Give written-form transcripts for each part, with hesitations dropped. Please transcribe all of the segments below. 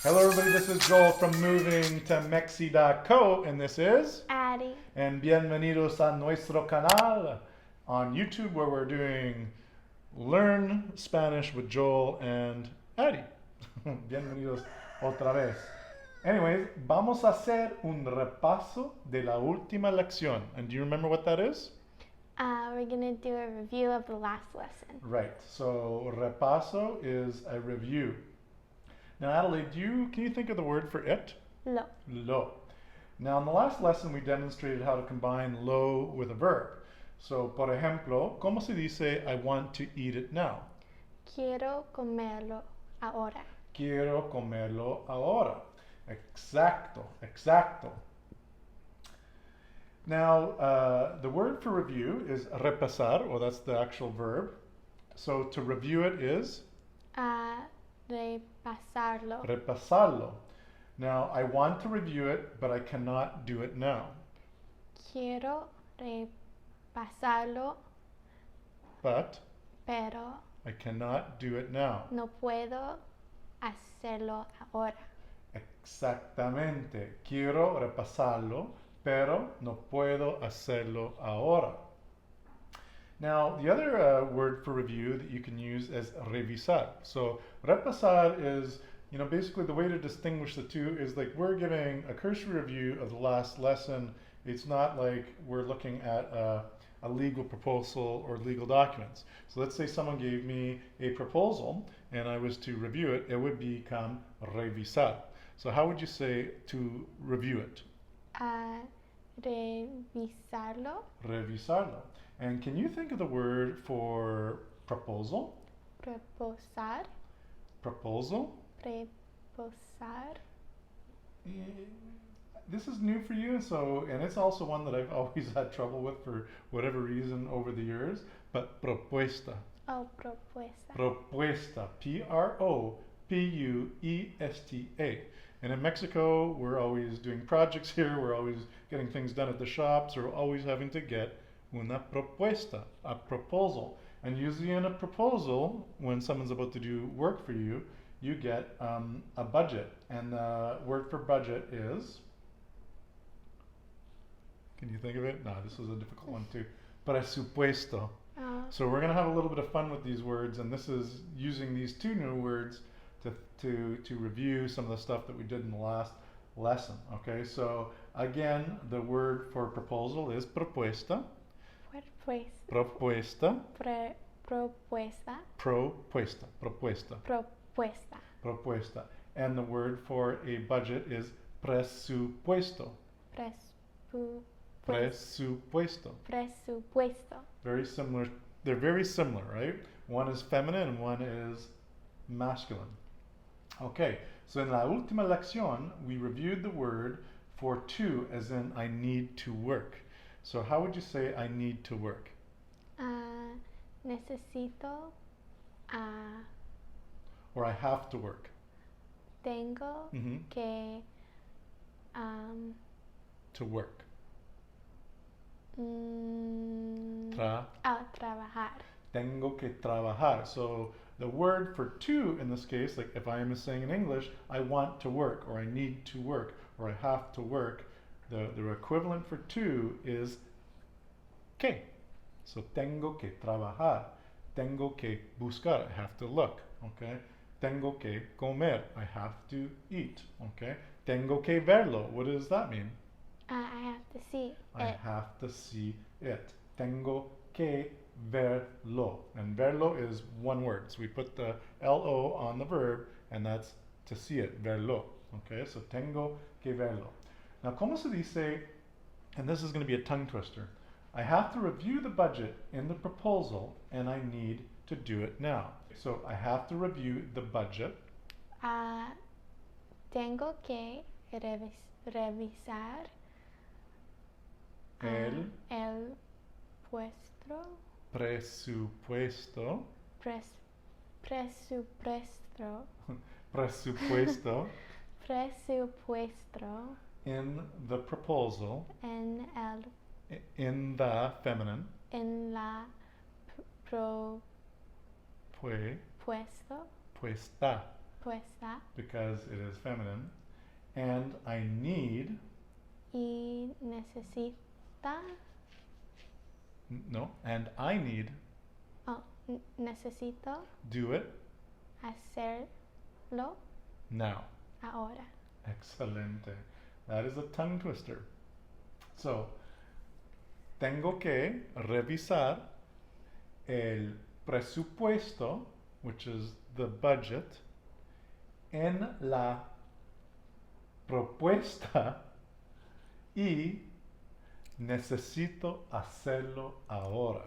Hello everybody, this is Joel from Moving to Mexi.co and this is Addie. and bienvenidos a nuestro canal on YouTube where we're doing Learn Spanish with Joel and Addie. Bienvenidos otra vez. Anyways, vamos a hacer un repaso de la última lección. And do you remember what that is? We're going to do a review of the last lesson. Right, so repaso is a review. Now, Adelaide, can you think of the word for it? Lo. Lo. Now, in the last lesson, we demonstrated how to combine lo with a verb. So, por ejemplo, ¿cómo se dice I want to eat it now? Quiero comerlo ahora. Quiero comerlo ahora. Exacto, exacto. Now, the word for review is repasar, or that's the actual verb. So, to review it is? Repasarlo. Repasarlo. Now, I want to review it, but I cannot do it now. Quiero repasarlo, pero I cannot do it now. no puedo hacerlo ahora. Exactamente. Quiero repasarlo, pero no puedo hacerlo ahora. Now, the other word for review that you can use is revisar. So, repasar is, basically the way to distinguish the two is like we're giving a cursory review of the last lesson. It's not like we're looking at a legal proposal or legal documents. So, let's say someone gave me a proposal and I was to review it, it would become revisar. So, how would you say to review it? Revisarlo. Revisarlo. And can you think of the word for proposal? Proposar. Proposal? Proposar. This is new for you, and it's also one that I've always had trouble with for whatever reason over the years, but propuesta. Oh, propuesta. Propuesta. P-R-O-P-U-E-S-T-A. And in Mexico, we're always doing projects here, we're always getting things done at the shops, or always having to get una propuesta, a proposal. And usually in a proposal, when someone's about to do work for you, you get a budget. And the word for budget is, can you think of it? No, this was a difficult one too. Presupuesto. Oh. So we're gonna have a little bit of fun with these words, and this is using these two new words to review some of the stuff that we did in the last lesson. Okay, so again, the word for proposal is propuesta. Propuesta. Propuesta. Propuesta. Propuesta. Propuesta. Propuesta. And the word for a budget is presupuesto. Presupuesto. Presupuesto. Very similar. They're very similar, right? One is feminine and one is masculine. Okay, so in la última lección, we reviewed the word for to, as in I need to work. So how would you say I need to work? Necesito. Or I have to work. Tengo que. To work. Trabajar. Tengo que trabajar. So the word for to in this case, like if I am saying in English, I want to work, or I need to work, or I have to work, the equivalent for to is que. So tengo que trabajar. Tengo que buscar. I have to look. Okay. Tengo que comer. I have to eat. Okay. Tengo que verlo. What does that mean? I have to see I it. have to see it. Tengo que verlo. And verlo is one word. So we put the L-O on the verb, and that's to see it. Verlo. Okay, so tengo que verlo. Now, ¿cómo se dice, and this is going to be a tongue twister, I have to review the budget in the proposal, and I need to do it now. So I have to review the budget. Tengo que revisar El presupuesto. Presupuesto. Presupuesto. In the proposal. En the feminine. En la propuesta. Puesta. Propuesta. because it is feminine. And I need, Y necesita. no, and I need, Oh, necesito do it hacerlo now. ahora. Excelente. That is a tongue twister. So, tengo que revisar el presupuesto, which is the budget, en la propuesta y necesito hacerlo ahora.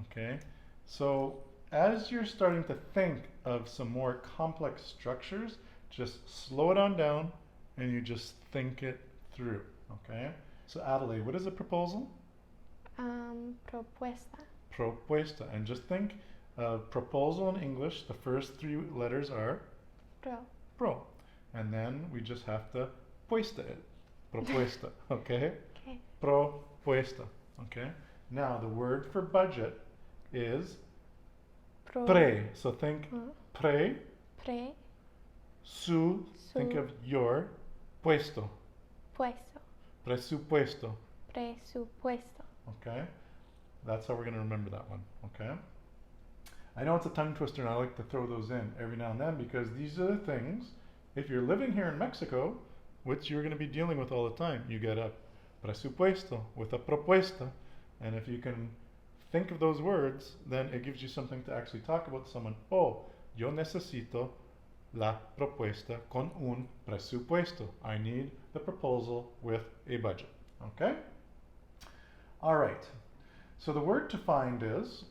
Okay? So, as you're starting to think of some more complex structures, just slow it on down and you just think it through. Okay? So, Adelaide, what is a proposal? Propuesta. Propuesta. And just think proposal in English, the first three letters are pro. And then we just have to puesta it. Propuesta. Okay? Okay. Propuesta. Okay? Now, the word for budget is Pro. pre. So think pre, Pre. su, think of your, puesto. Puesto. Presupuesto. Presupuesto. Okay? That's how we're going to remember that one. Okay? I know it's a tongue twister and I like to throw those in every now and then because these are the things, if you're living here in Mexico, which you're going to be dealing with all the time. You get a presupuesto with a propuesta, and if you can think of those words, then it gives you something to actually talk about to someone. Oh, yo necesito la propuesta con un presupuesto. I need the proposal with a budget. Okay? All right. So the word to find is?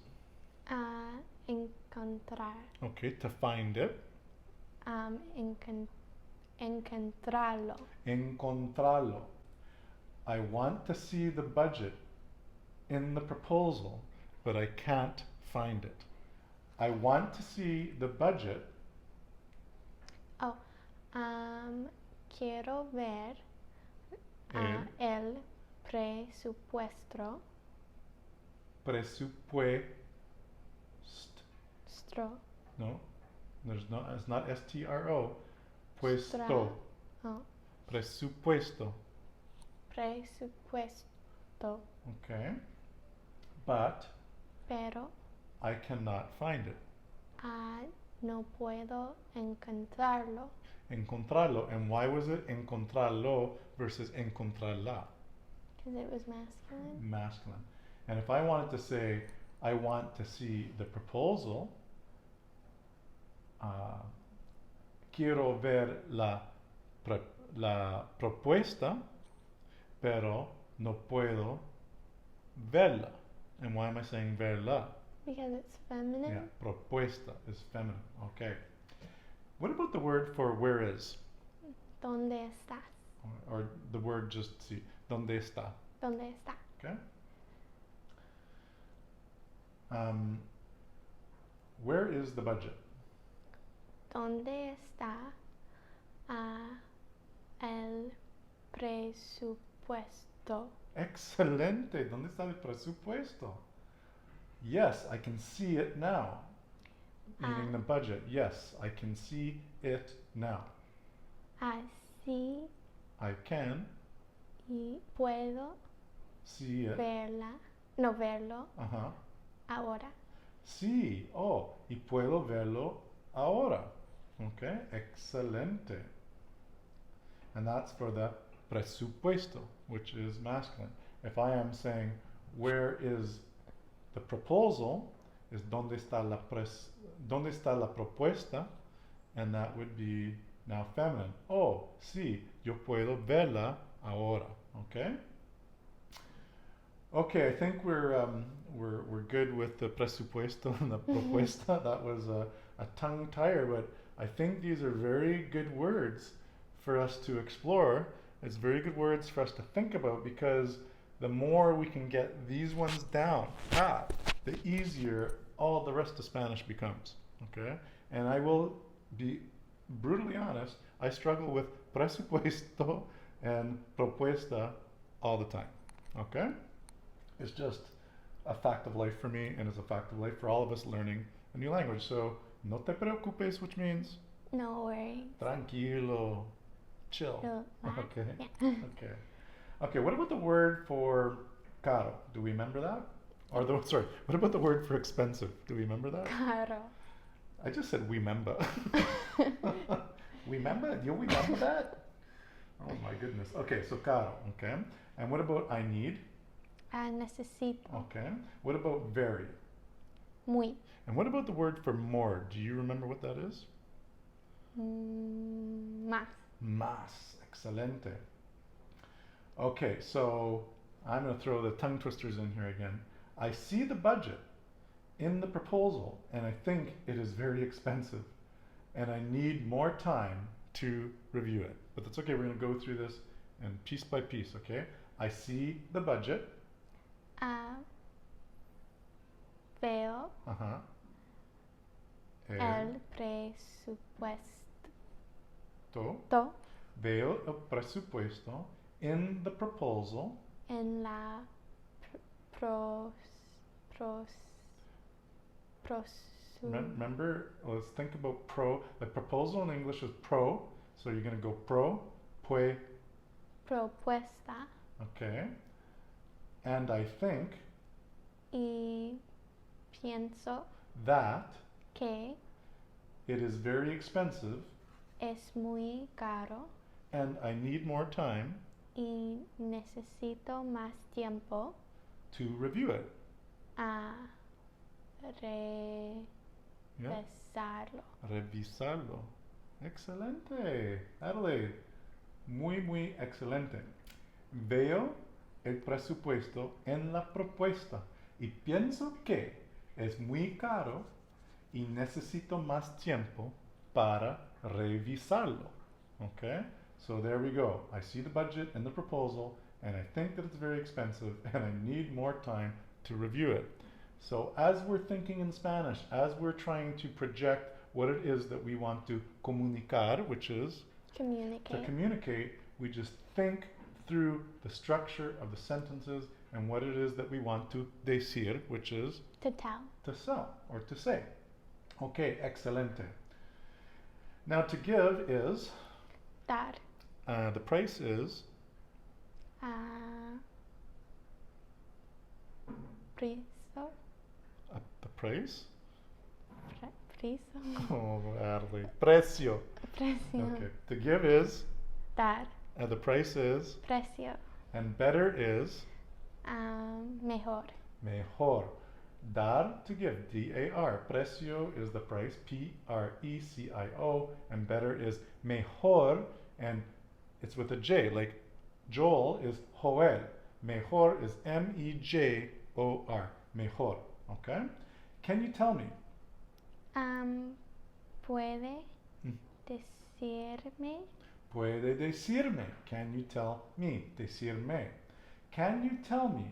Encontrar. Okay, to find it. Encontrarlo. Encontrarlo. I want to see the budget in the proposal, but I can't find it. I want to see the budget. Oh, quiero ver el presupuesto. Presupuesto. No, it's not S-T-R-O. Puesto. Oh. Presupuesto. Presupuesto. Okay. But Pero I cannot find it. no puedo encontrarlo. Encontrarlo. And why was it encontrarlo versus encontrarla? Because it was masculine. Masculine. And if I wanted to say, I want to see the proposal, quiero ver la propuesta, pero no puedo verla. And why am I saying verla? Because it's feminine. Yeah, propuesta is feminine. Okay. What about the word for where is? ¿Dónde estás? Or the word just see. ¿Dónde está? ¿Dónde está? Okay. Where is the budget? ¿Dónde está el presupuesto? Excelente. ¿Dónde está el presupuesto? Yes, I can see it now. Meaning the budget. Yes, I can see it now. Así I can y puedo see it. verlo Uh-huh. ahora. Sí. Oh, y puedo verlo ahora. Okay, excelente. And that's for the presupuesto, which is masculine. If I am saying, where is the proposal, is ¿dónde está la propuesta? And that would be now feminine. Oh, sí, yo puedo verla ahora. Okay? Okay, I think we're good with the presupuesto and the propuesta. That was a tongue tire, but I think these are very good words for us to explore. It's very good words for us to think about because the more we can get these ones down, the easier all the rest of Spanish becomes. Okay? And I will be brutally honest, I struggle with presupuesto and propuesta all the time. Okay? It's just a fact of life for me, and it's a fact of life for all of us learning a new language. So, no te preocupes, which means No worries. Tranquilo. Chill. Relax. Okay. Yeah. Okay. Okay, what about the word for caro? Do we remember that? Or the, sorry, what about the word for expensive? Do we remember that? Caro. I just said we remember. We remember? You remember that? Oh my goodness. Okay, so caro, okay. And what about I need? Necesito. Okay. What about very? Muy. And what about the word for more? Do you remember what that is? Más. Más. Excelente. Okay, so I'm going to throw the tongue twisters in here again. I see the budget in the proposal and I think it is very expensive and I need more time to review it. But that's okay, we're going to go through this and piece by piece, okay? I see the budget. Veo Uh-huh. el presupuesto. Veo el presupuesto in the proposal. En la Remember, let's think about pro. The proposal in English is pro, so you're going to go propuesta. Okay. And I think Y pienso that que it is very expensive es muy caro and I need more time y necesito más tiempo to review it. a Yeah. revisarlo. Revisarlo. Excelente. Adelaide. Muy excelente. Veo el presupuesto en la propuesta y pienso que es muy caro y necesito más tiempo para revisarlo. Okay? So there we go. I see the budget in the proposal and I think that it's very expensive and I need more time to review it. So as we're thinking in Spanish, as we're trying to project what it is that we want to comunicar, which is to communicate, we just think through the structure of the sentences and what it is that we want to decir, which is To tell. to sell or to say. Okay, excelente. Now to give is, Dar. the price is, Priso. the price? Priso. Oh, Adley. Precio. Precio. Okay. To give is, Dar. the price is, Precio. and better is, Mejor. mejor. Dar, to give, D-A-R. Precio is the price, P-R-E-C-I-O, and better is mejor, and it's with a J, like Joel is Joel. Mejor is M-E-J-O-R. Mejor, okay? Can you tell me? Puede Mm. decirme. Puede decirme. Can you tell me? Decirme. Can you tell me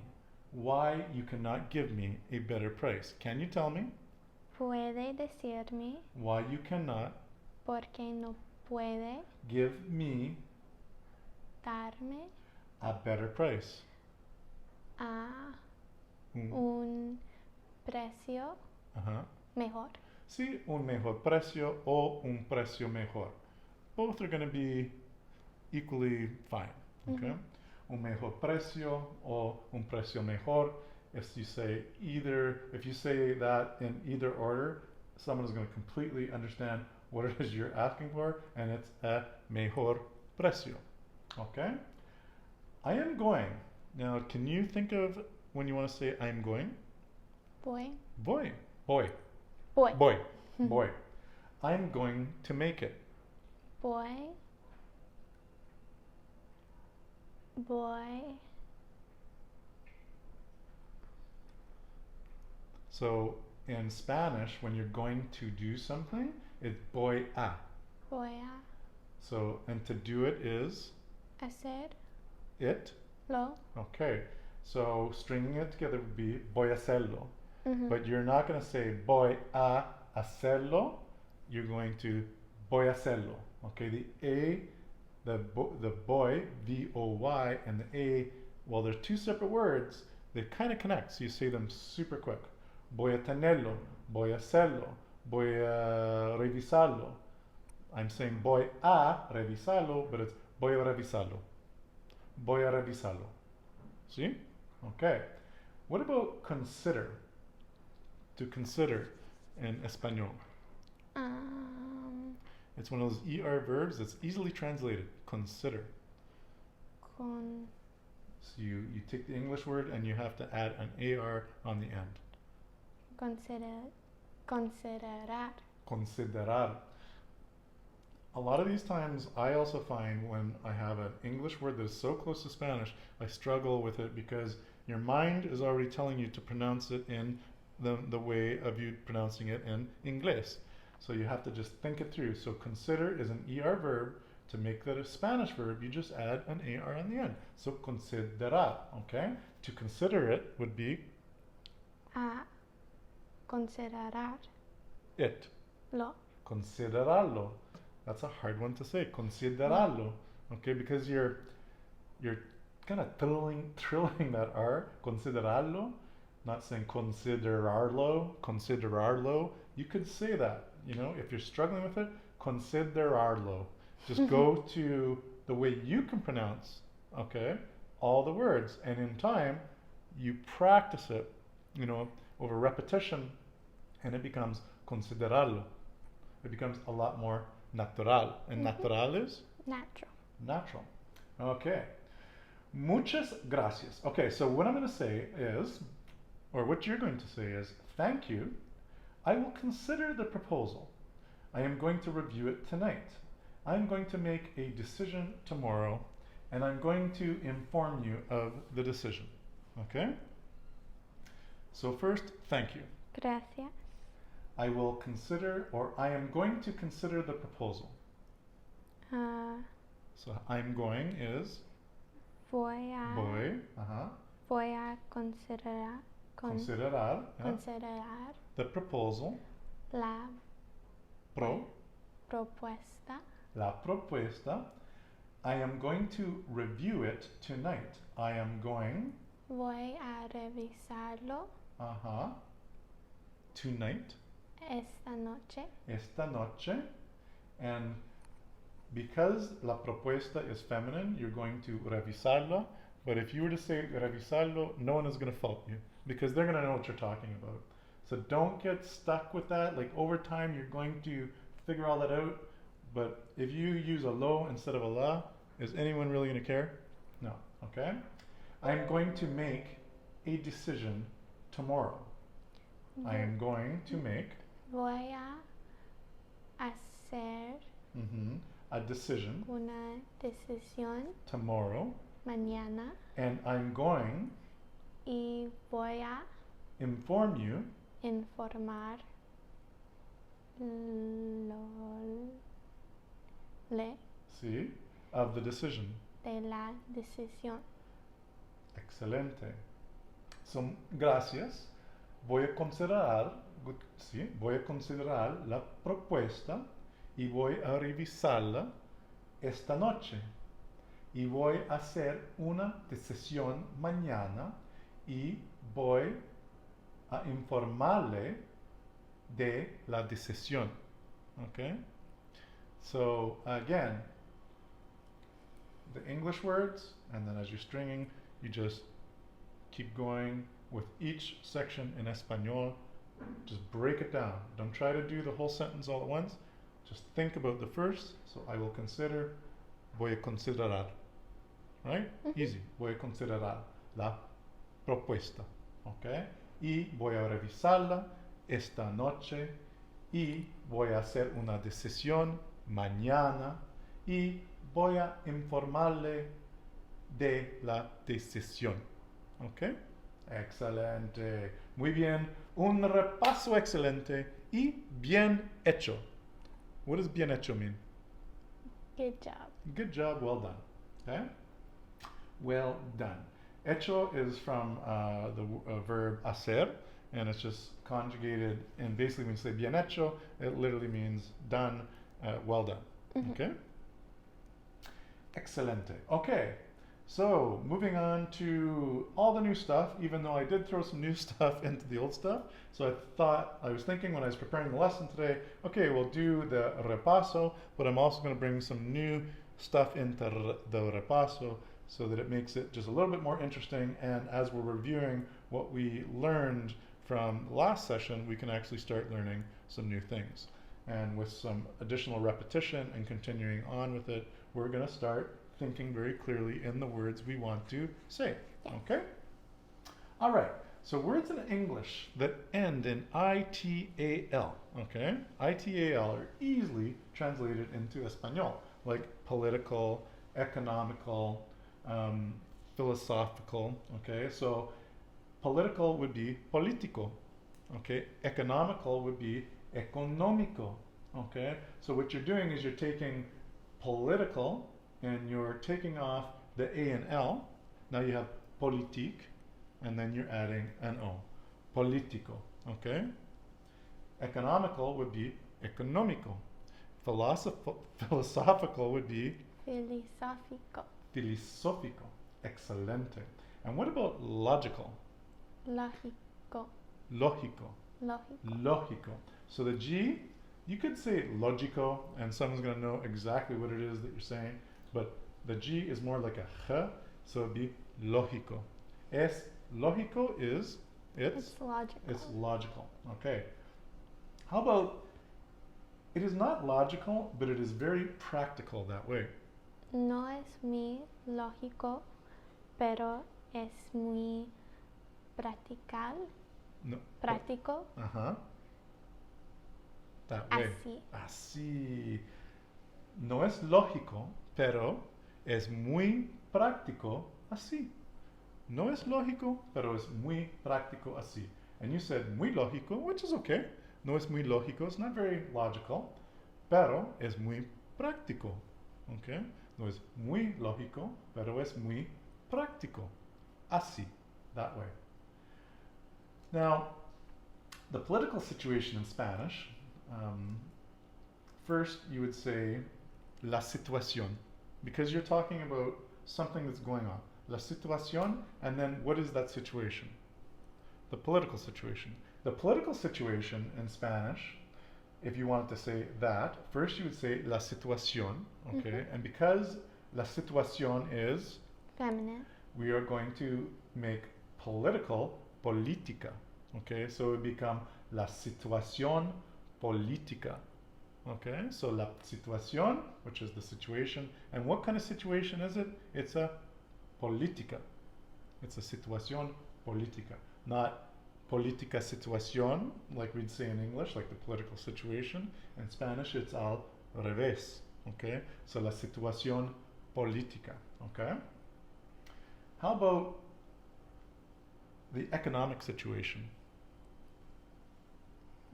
why you cannot give me a better price? Can you tell me Puede decirme why you cannot porque no puede give me darme a better price? un precio Uh-huh. mejor. Sí, un mejor precio o un precio mejor. Both are going to be equally fine. Okay? Un mejor precio o un precio mejor. If you say either, if you say that in either order, someone is going to completely understand what it is you're asking for, and it's a mejor precio. Okay? I am going. Now, can you think of when you want to say I'm going? Voy. Voy. I'm going to make it. Voy. So in Spanish, when you're going to do something, it's voy a. Voy a So, and to do it is hacerlo. it. Okay. So stringing it together would be voy a hacerlo. But you're not going to say voy a hacerlo. You're going to voy a hacerlo. Okay. The A, the boy, V-O-Y, and the A, well, they're two separate words. They kind of connect. So you say them super quick. Voy a tenerlo. Voy a hacerlo. Voy a revisarlo. I'm saying voy a revisarlo, but it's voy a revisarlo. Voy a revisarlo. See? Okay. What about consider? To consider in Espanol. It's one of those ER verbs that's easily translated. Consider. Con. So you take the English word and you have to add an AR on the end. Considerar. Considerar. A lot of these times I also find when I have an English word that is so close to Spanish, I struggle with it because your mind is already telling you to pronounce it in the way of you pronouncing it in English. So you have to just think it through. So consider is an ER verb. To make that a Spanish verb, you just add an AR on the end. So considerar, okay? To consider it would be Considerar. It. Lo. Considerarlo. That's a hard one to say. Considerarlo. Okay, because you're kind of trilling that R. Considerarlo. Not saying considerarlo. You could say that, you know, if you're struggling with it, considerarlo. Just go to the way you can pronounce, okay, all the words. And in time, you practice it, you know, over repetition, and it becomes considerarlo. It becomes a lot more natural. And natural is? Natural. Natural. Okay. Muchas gracias. Okay, so what I'm going to say is, or what you're going to say is, thank you. I will consider the proposal. I am going to review it tonight. I'm going to make a decision tomorrow, and I'm going to inform you of the decision. Okay? So first, thank you. Gracias. I will consider, or I am going to consider the proposal. So I'm going is Voy a considerar. Considerar. Yeah. Considerar The proposal. la propuesta. La propuesta. I am going to review it tonight. I am going. Voy a revisarlo. Tonight. Esta noche. Esta noche. And because la propuesta is feminine, you're going to revisarla. But if you were to say revisarlo, no one is going to fault you because they're going to know what you're talking about. So don't get stuck with that. Like over time, you're going to figure all that out. But if you use a lo instead of a la, is anyone really going to care? No. Okay? I'm going to make a decision tomorrow. I am going to make Voy a hacer a decision una decisión tomorrow. Mañana. And I'm going Y voy a inform you informar of the decision. De la decisión. Excelente. So, gracias. Voy a considerar la propuesta y voy a revisarla esta noche. Y voy a hacer una decisión mañana y voy a informarle de la decisión. Okay? So, again, the English words, and then as you're stringing, you just keep going with each section in Espanol. Just break it down. Don't try to do the whole sentence all at once. Just think about the first. So I will consider, voy a considerar. Right? Easy. Voy a considerar la propuesta. Okay? Y voy a revisarla esta noche. Y voy a hacer una decisión mañana. Y voy a informarle de la decisión. ¿Ok? Excelente. Muy bien. Un repaso excelente y bien hecho. What does bien hecho mean? Good job. Good job. Well done. Okay? Well done. Hecho is from the verb hacer, and it's just conjugated. And basically, when you say bien hecho, it literally means done, well done. Okay? Excelente. Okay. So, moving on to all the new stuff, even though I did throw some new stuff into the old stuff. So I was thinking when I was preparing the lesson today, okay, we'll do the repaso, but I'm also going to bring some new stuff into the repaso so that it makes it just a little bit more interesting. And as we're reviewing what we learned from the last session, we can actually start learning some new things. And with some additional repetition and continuing on with it, we're going to start thinking very clearly in the words we want to say. Yeah. Okay? All right. So words in English that end in ITAL, okay? ITAL are easily translated into Espanol, like political, economical, philosophical, okay? So political would be político, okay? Economical would be económico, okay? So what you're doing is you're taking political and you're taking off the A and L. Now you have politique, and then you're adding an O. Politico, okay? Economical would be económico. Philosophical would be Filosófico. filosófico. Excelente. And what about logical? Lógico. Lógico. Lógico. Lógico. So the G, you could say logico, and someone's going to know exactly what it is that you're saying, but the G is more like a H, so it'd be lógico. Es lógico is, It's logical. it's logical. Okay. How about, it is not logical, but it is very practical that way. No es muy lógico, pero es muy practical. No. Práctico. Uh-huh. That way. Así. Así. No es lógico, pero es muy práctico así. No es lógico, pero es muy práctico así. And you said muy lógico, which is okay. No es muy lógico, it's not very logical, pero es muy práctico. Okay? No es muy lógico, pero es muy práctico. Así, that way. Now, the political situation in Spanish, first you would say la situación, because you're talking about something that's going on. La situación, and then what is that situation? The political situation. The political situation in Spanish, if you wanted to say that, first you would say la situación, okay? And because la situación is Feminine. we are going to make political política, okay? So it would become la situación política, okay? So la situación, which is the situation, and what kind of situation is it? It's a política. It's a situación política, not política situación, like we'd say in English, like the political situation. In Spanish, it's al revés, okay? So la situación política, okay? How about the economic situation?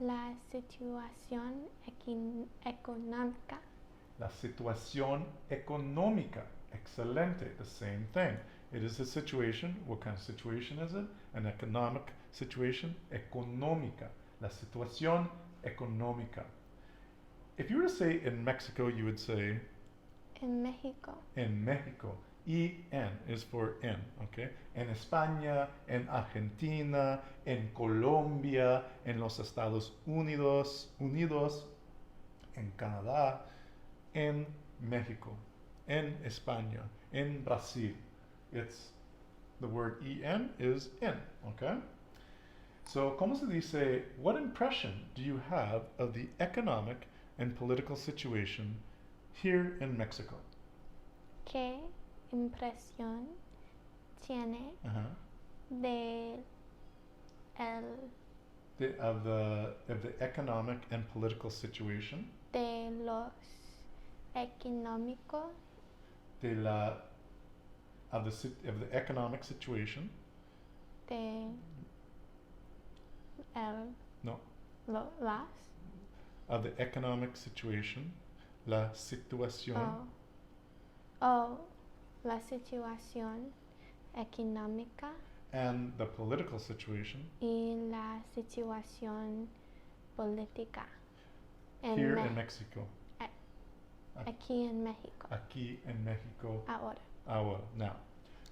La situación económica. La situación económica. Excelente. The same thing. It is a situation. What kind of situation is it? An economic situation. Económica. La situación económica. If you were to say in Mexico, you would say En México. in Mexico. En is for en, okay? En España, en Argentina, en Colombia, en los Estados Unidos, en Canadá, en México, en España, en Brasil. It's the word en is in, okay? So, ¿cómo se dice? What impression do you have of the economic and political situation here in Mexico? ¿Qué impresión tiene de Of the economic and political situation? de los económicos Of the economic situation? de No. las Of the economic situation? La situación? la situación económica And the political situation? y la situación política Here in Mexico. aquí en México Aquí en Mexico. ahora. Ahora. Now,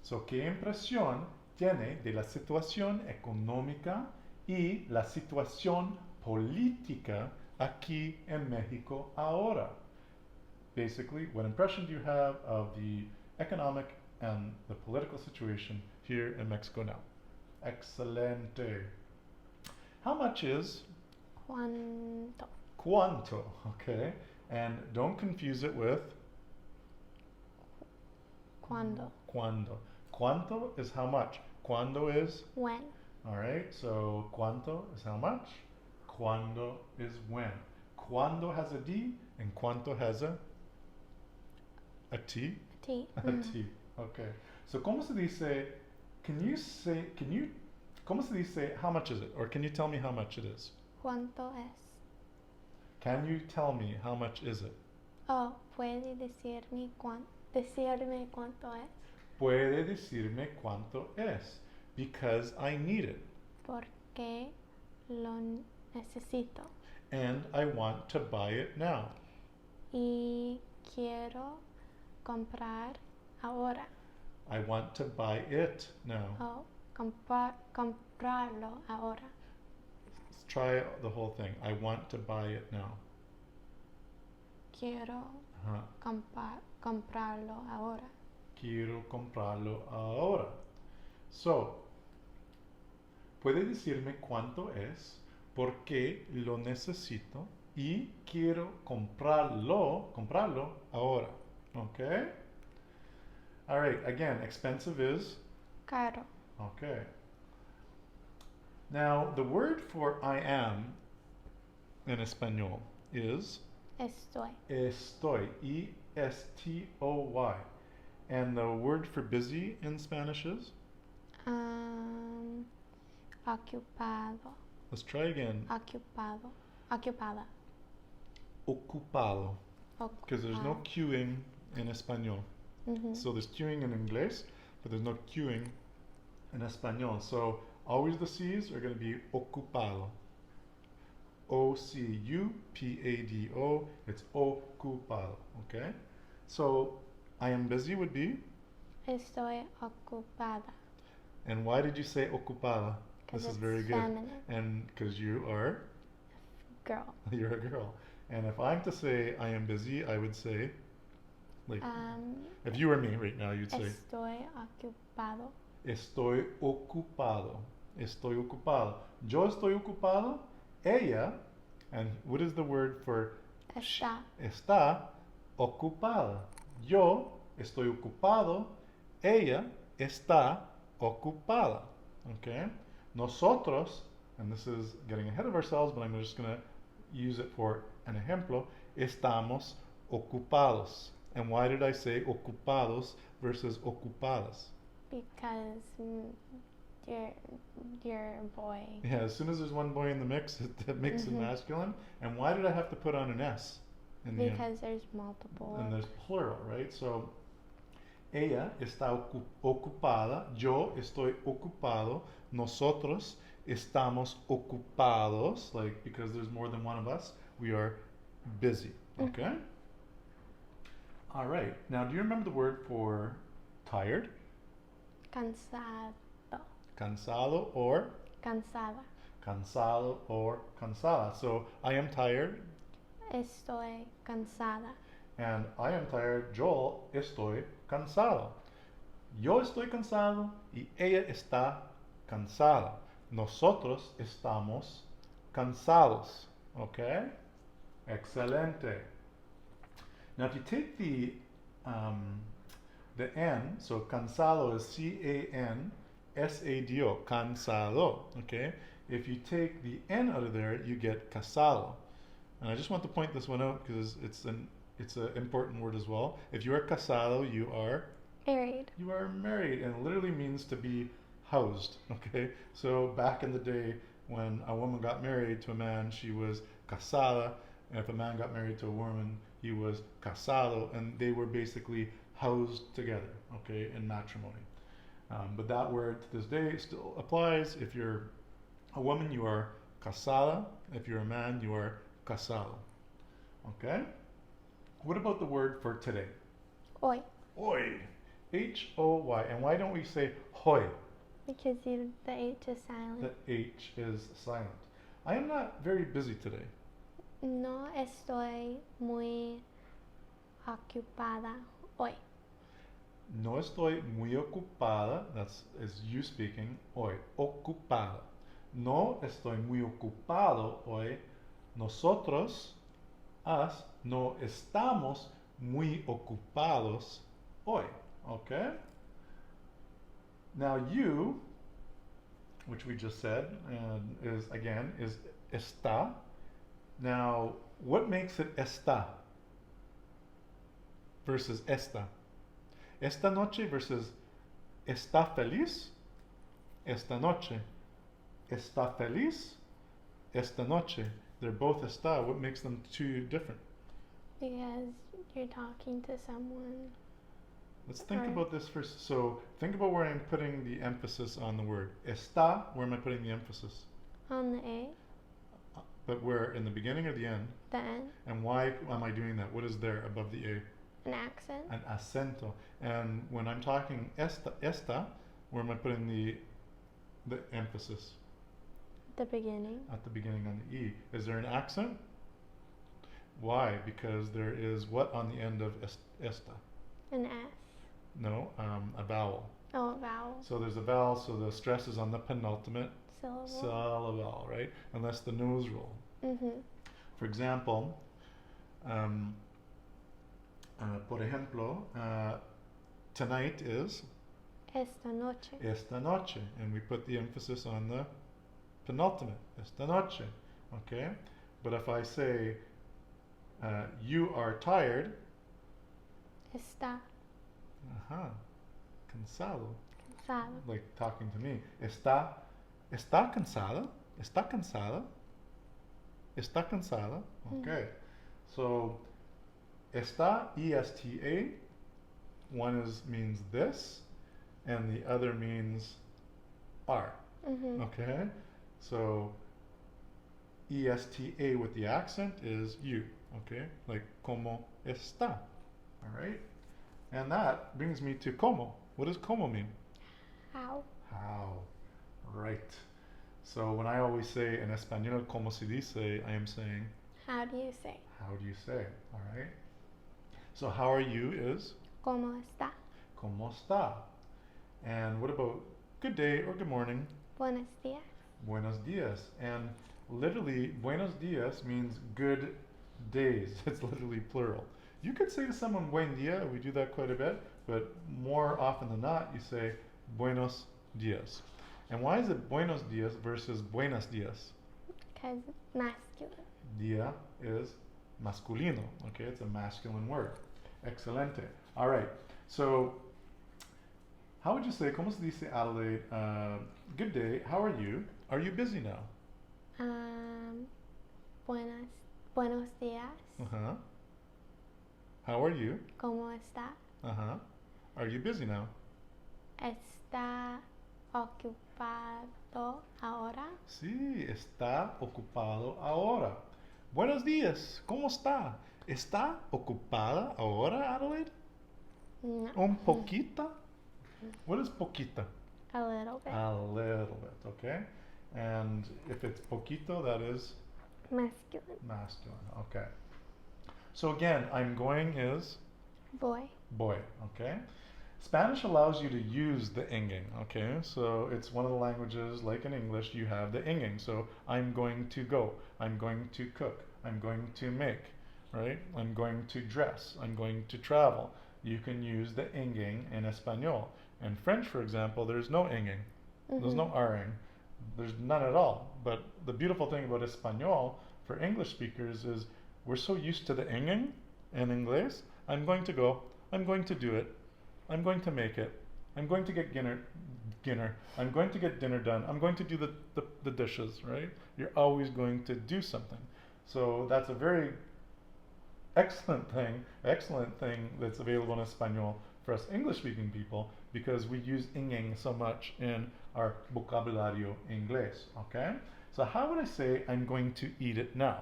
So, ¿qué impresión tiene de la situación económica y la situación política aquí en México ahora? Basically, what impression do you have of the economic and the political situation here in Mexico now? Excelente. How much is ¿Cuánto? cuánto? Okay. And don't confuse it with ¿Cuándo? cuándo. Cuánto is how much. Cuándo is, When? all right, so cuánto is how much. Cuándo is when. Cuándo has a D and cuánto has a T. T. A T. Okay. So, ¿cómo se dice? ¿Cómo se dice how much is it? Or can you tell me how much it is? ¿Cuánto es? Can you tell me how much is it? Oh, ¿puede decirme cuánto es? Puede decirme cuánto es. Because I need it. Porque lo necesito. And I want to buy it now. Y quiero comprar ahora. I want to buy it now. Oh, comprarlo ahora. Let's try the whole thing. I want to buy it now. Quiero comprarlo ahora. Quiero comprarlo ahora. So, puede decirme cuánto es, porque lo necesito y quiero comprarlo ahora. Okay? All right, again, expensive is, Caro. okay. Now, the word for I am in español is Estoy. estoy, E-S-T-O-Y. And the word for busy in Spanish is? Ocupado. Let's try again. Ocupado. Ocupada. Ocupado. Because there's no queuing in español. So there's queuing in English, but there's no queuing in español. So always the C's are going to be ocupado. O-C-U-P-A-D-O. It's ocupado. Okay? So I am busy would be? Estoy ocupada. And why did you say ocupada? This is very good. Feminine. And because you are? Girl. You're a girl. And if I'm to say I am busy, I would say, like, if you were me right now, you'd say, Estoy ocupado. estoy ocupado. Estoy ocupado. Yo estoy ocupado. Ella, and what is the word for Está. Está ocupada. Yo estoy ocupado. Ella está ocupada. Okay? Nosotros, and this is getting ahead of ourselves, but I'm just going to use it for an ejemplo, estamos ocupados. And why did I say ocupados versus ocupadas? Because you're a boy. Yeah, as soon as there's one boy in the mix, it makes it masculine. And why did I have to put on an S in the end? Because there's multiple. And there's plural, right? So, ella está ocupada, yo estoy ocupado, nosotros estamos ocupados, like, because there's more than one of us, we are busy, okay? All right, now do you remember the word for tired? Cansado. Cansado or? Cansada. Cansado or cansada. So, I am tired. Estoy cansada. And I am tired, yo estoy cansado. Yo estoy cansado y ella está cansada. Nosotros estamos cansados. Okay? Excelente. Now, if you take the N, so cansado is C-A-N-S-A-D-O, cansado. Okay? If you take the N out of there, you get casado. And I just want to point this one out because it's an important word as well. If you are casado, you are Married. You are married, and it literally means to be housed. Okay, so back in the day when a woman got married to a man, she was casada, and if a man got married to a woman, he was casado, and they were basically housed together. Okay, in matrimony. But that word to this day still applies. If you're a woman, you are casada. If you're a man, you are casado. Okay? What about the word for today? Hoy. Hoy. H-O-Y. And why don't we say hoy? Because the H is silent. The H is silent. I am not very busy today. No estoy muy ocupada hoy. No estoy muy ocupada. That's is you speaking. Hoy. Ocupada. No estoy muy ocupado hoy. Nosotros, us, no estamos muy ocupados hoy. Okay? Now you, which we just said, is está. Now, what makes it está versus esta? Esta noche versus está feliz? Esta noche. Está feliz? Esta noche. They're both está. What makes them two different? Because you're talking to someone. Let's think about this first. So think about where I'm putting the emphasis on the word. Está, where am I putting the emphasis? On the A, But where, in the beginning or the end? the N, And why am I doing that? What is there above the A? an accent. An acento. And when I'm talking esta, where am I putting the emphasis? The beginning. At the beginning on the E. Is there an accent? Why? Because there is what on the end of esta? An S. No, a vowel. Oh, a vowel. So there's a vowel, so the stress is on the penultimate Syllable. syllable, right? Unless the nose roll. Mm-hmm. For example, por ejemplo, tonight is Esta noche. esta noche, and we put the emphasis on the penultimate, esta noche, okay? But if I say, you are tired, Está cansado, cansado. like talking to me, está cansada, está cansada, está cansada, okay? So, está, E-S-T-A, one means this, and the other means are, Mm-hmm. okay? So, E-S-T-A with the accent is you, okay? Like, como está, all right? And that brings me to como. What does como mean? How? How, right. So when I always say in español, como se dice, I am saying, How do you say? how do you say, all right? So how are you is, ¿Cómo está? como está? And what about good day or good morning? Buenos días. Buenos dias. And literally, buenos dias means good days. It's literally plural. You could say to someone buen dia, we do that quite a bit, but more often than not, you say buenos dias. And why is it buenos dias versus buenas dias? Because masculine. Dia is masculino, okay? It's a masculine word. Excelente. All right. So, how would you say, como se dice, Adelaide, good day, how are you? Are you busy now? Buenos días. Uh-huh. How are you? ¿Cómo está? Uh-huh. Are you busy now? ¿Está ocupado ahora? Sí, está ocupado ahora. Buenos días, ¿cómo está? ¿Está ocupada ahora, Adelaide? No. Un poquita? What is poquita? A little bit. A little bit, okay? And if it's poquito, that is Masculine. masculine, okay. So again, I'm going is Boy. boy, okay? Spanish allows you to use the inging, okay? So it's one of the languages, like in English, you have the inging. So I'm going to go, I'm going to cook, I'm going to make, right? I'm going to dress, I'm going to travel. You can use the inging in Espanol. In French, for example, there's no inging, there's no r-ing, there's none at all. But the beautiful thing about Espanol for English speakers is we're so used to the inging in English. I'm going to go, I'm going to do it, I'm going to make it, I'm going to get dinner, I'm going to get dinner done, I'm going to do the dishes, right? You're always going to do something. So that's a very excellent thing that's available in Espanol for us English-speaking people, because we use inging so much in our vocabulario inglés, okay? So how would I say I'm going to eat it now?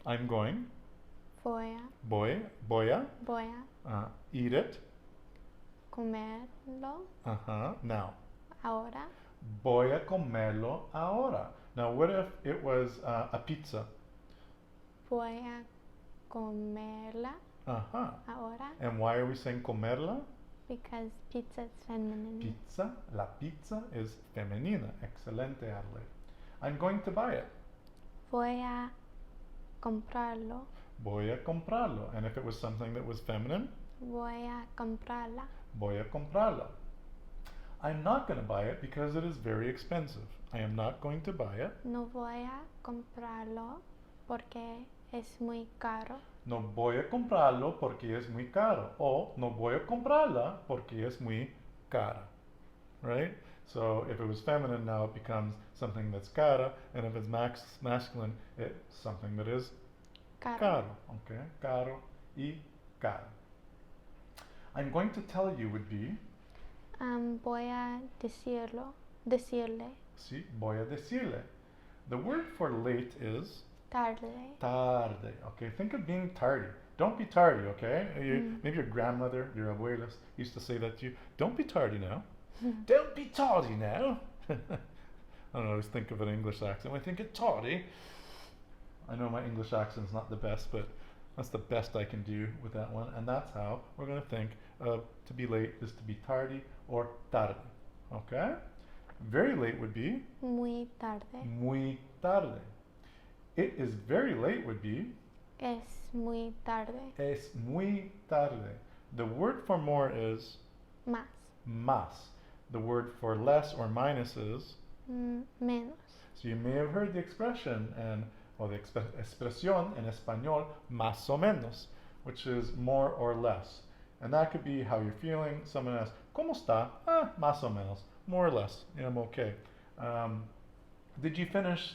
I'm going, Voy voy a, a eat it comerlo Now, ahora. voy a comerlo ahora. Now, what if it was a pizza? Voy a comerla ahora And why are we saying comerla? because pizza is feminine. Pizza. La pizza is femenina. Excelente, Adelaide. I'm going to buy it. Voy a comprarlo. Voy a comprarlo. And if it was something that was feminine, Voy a comprarla. voy a comprarlo. I'm not going to buy it because it is very expensive. I am not going to buy it. No voy a comprarlo porque es muy caro. No voy a comprarlo porque es muy caro. O no voy a comprarla porque es muy cara. Right? So if it was feminine, now it becomes something that's cara. And if it's masculine, it's something that is caro. Okay? Caro y cara. I'm going to tell you would be. Voy a decirle. Sí, voy a decirle. The word for late is Tarde. tarde. Okay, think of being tardy. Don't be tardy, okay? Maybe your grandmother, your abuelas used to say that to you. Don't be tardy now. Don't be tardy now. I don't always think of an English accent. When I think of tardy, I know my English accent is not the best, but that's the best I can do with that one. And that's how we're going to think of to be late is to be tardy or tarde. Okay? Very late would be Muy tarde. muy tarde. It is very late would be Es muy tarde. es muy tarde. The word for more is Más. más. The word for less or minus is. Menos. So you may have heard the expression or the expresión in español más o menos, which is more or less. And that could be how you're feeling. Someone asks, ¿Cómo está? Más o menos. More or less. I'm okay. Did you finish,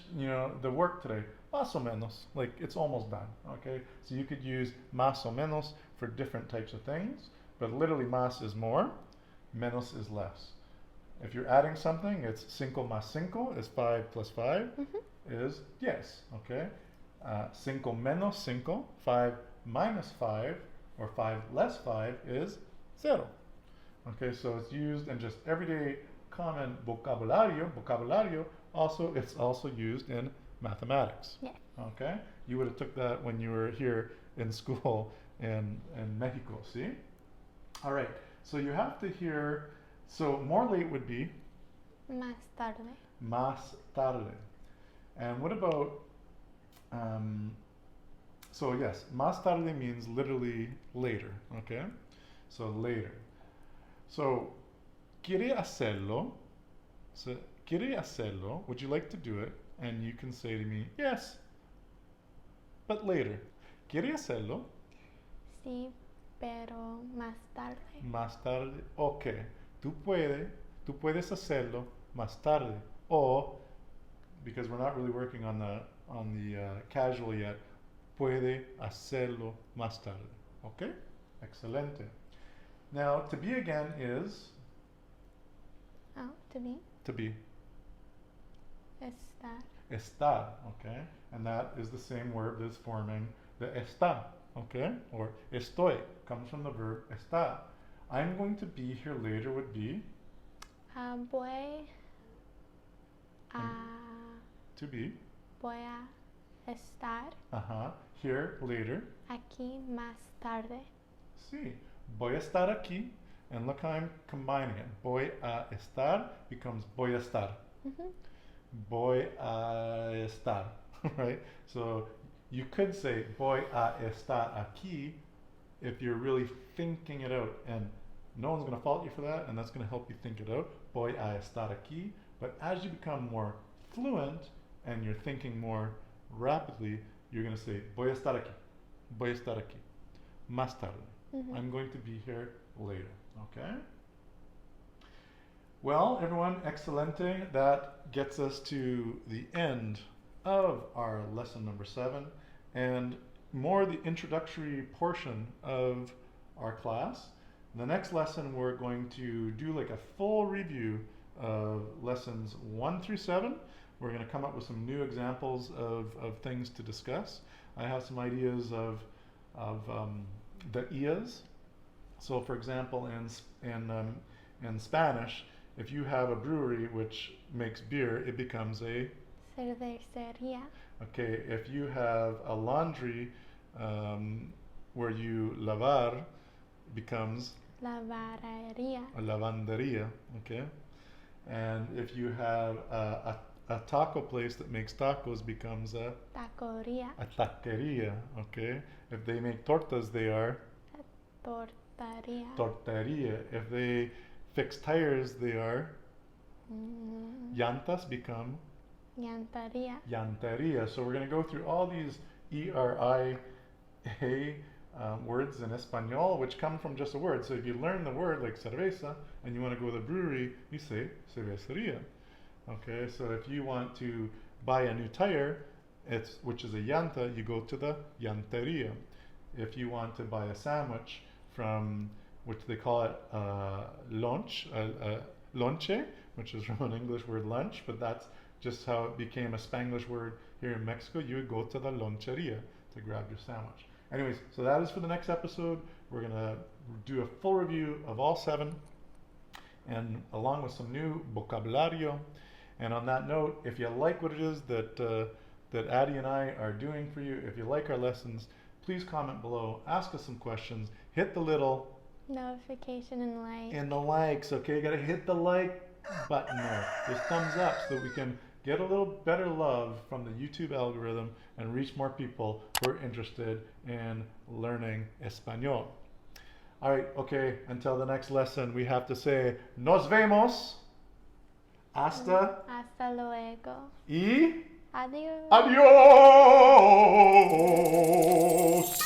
the work today? Más o menos. Like it's almost done. Okay. So you could use más o menos for different types of things, but literally más is more, menos is less. If you're adding something, it's cinco más cinco is 5 plus 5 is 10. Okay. Cinco menos cinco, 5 minus 5, or 5 less 5 is 0. Okay, so it's used in just everyday common vocabulario. Also, it's also used in mathematics. Yes. Okay, you would have took that when you were here in school in Mexico. See? All right. So you have to hear. So more late would be Más tarde. más tarde. And what about? So yes, más tarde means literally later. Okay, so later. So quiere hacerlo. So quiere hacerlo. Would you like to do it? And you can say to me, yes, but later. Quiere hacerlo. Sí, pero más tarde. Más tarde. Okay. Tú puedes hacerlo más tarde. Or, because we're not really working on the casual yet, puede hacerlo más tarde. Okay? Excelente. Now, to be again is? Oh, to be. To be. Estar. Estar, okay? And that is the same verb that's forming the está, okay? Or estoy comes from the verb estar. I'm going to be here later would be? Voy a. To be. Voy a estar. Here later. Aquí más tarde. Sí. Voy a estar aquí. And look how I'm combining it. Voy a estar becomes voy a estar. Voy a estar, right? So you could say voy a estar aquí if you're really thinking it out, and no one's going to fault you for that, and that's going to help you think it out. Voy a estar aquí. But as you become more fluent and you're thinking more rapidly, you're going to say voy a estar aquí. Voy a estar aquí. Más tarde. I'm going to be here later. Okay? Well, everyone, excelente. That gets us to the end of our lesson number 7 and more the introductory portion of our class. The next lesson, we're going to do like a full review of lessons 1 through 7. We're going to come up with some new examples of things to discuss. I have some ideas of the IAs, So, for example, in Spanish, if you have a brewery which makes beer, it becomes a. Cervecería. Okay, if you have a laundry where you lavar, becomes Lavarería. a lavanderia. Okay, and if you have a taco place that makes tacos, becomes a Tacoría. taqueria. Okay, if they make tortas, they are Tortaría. torteria. If they fix tires, they are llantas, become Llantaría. llanteria. So we're going to go through all these ERIA words in Espanol, which come from just a word. So if you learn the word like cerveza and you want to go to the brewery, you say cerveceria. Okay, so if you want to buy a new tire, which is a llanta, you go to the llanteria. If you want to buy a sandwich from, which they call it lunch, lonche, which is from an English word lunch, but that's just how it became a Spanglish word here in Mexico. You would go to the loncheria to grab your sandwich. Anyways, so that is for the next episode. We're going to do a full review of all 7, and along with some new vocabulario. And on that note, if you like what it is that Addie and I are doing for you, if you like our lessons, please comment below, ask us some questions, hit the little Notification and like. and the likes, okay? You gotta hit the like button there. Just thumbs up so that we can get a little better love from the YouTube algorithm and reach more people who are interested in learning Espanol. All right, okay, until the next lesson, we have to say, nos vemos, hasta Hasta luego. y Adiós. adiós.